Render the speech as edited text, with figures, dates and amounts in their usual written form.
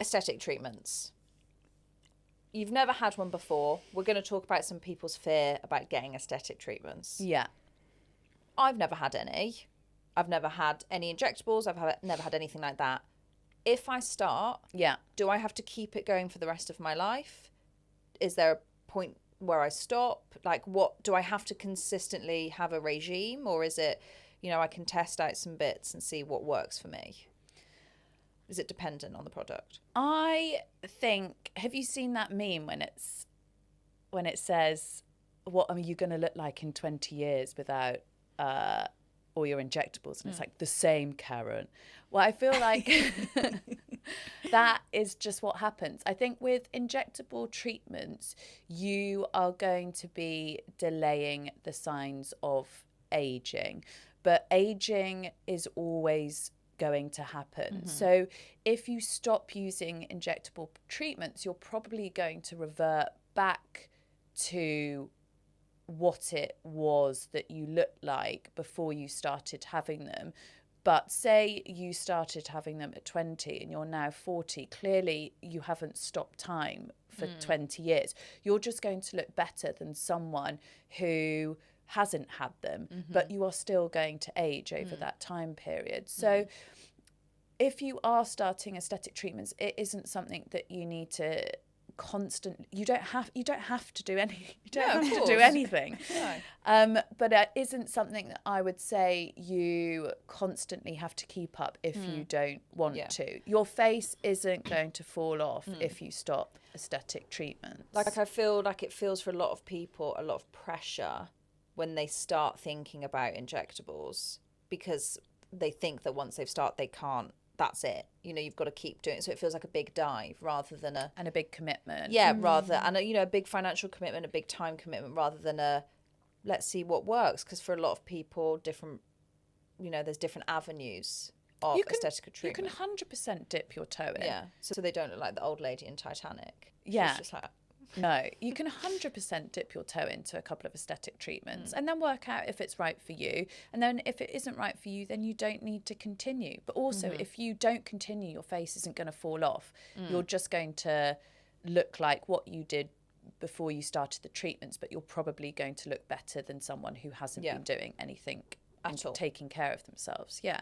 aesthetic treatments. You've never had one before. We're going to talk about some people's fear about getting aesthetic treatments. Yeah. I've never had any. I've never had any injectables. Never had anything like that. If I start, do I have to keep it going for the rest of my life? Is there a point where I stop? Like, what do I have to consistently have a regime, or is it, I can test out some bits and see what works for me? Is it dependent on the product? I think, have you seen that meme when it says, what are you going to look like in 20 years without all your injectables? And it's like, the same, Karen. Well, I feel like that is just what happens. I think with injectable treatments, you are going to be delaying the signs of aging, but aging is always going to happen. So if you stop using injectable treatments, you're probably going to revert back to what it was that you looked like before you started having them. But say you started having them at 20 and you're now 40, clearly you haven't stopped time for 20 years. You're just going to look better than someone who hasn't had them, but you are still going to age over that time period. So if you are starting aesthetic treatments, it isn't something that you need to you don't have to do anything. No. But it isn't something that I would say you constantly have to keep up if you don't want to. Your face isn't going to fall off if you stop aesthetic treatments. Like, I feel like it feels for a lot of people a lot of pressure when they start thinking about injectables, because they think that once they've started, they can't. That's it. You've got to keep doing it. So it feels like a big dive rather than a big commitment. Yeah, a big financial commitment, a big time commitment, rather than a let's see what works. Because for a lot of people, there's different avenues of aesthetic treatment. You can 100% dip your toe in. Yeah, so they don't look like the old lady in Titanic. Yeah. She's just like... No, you can 100% dip your toe into a couple of aesthetic treatments and then work out if it's right for you. And then if it isn't right for you, then you don't need to continue. But also, if you don't continue, your face isn't going to fall off. You're just going to look like what you did before you started the treatments, but you're probably going to look better than someone who hasn't been doing anything at all, taking care of themselves. Yeah.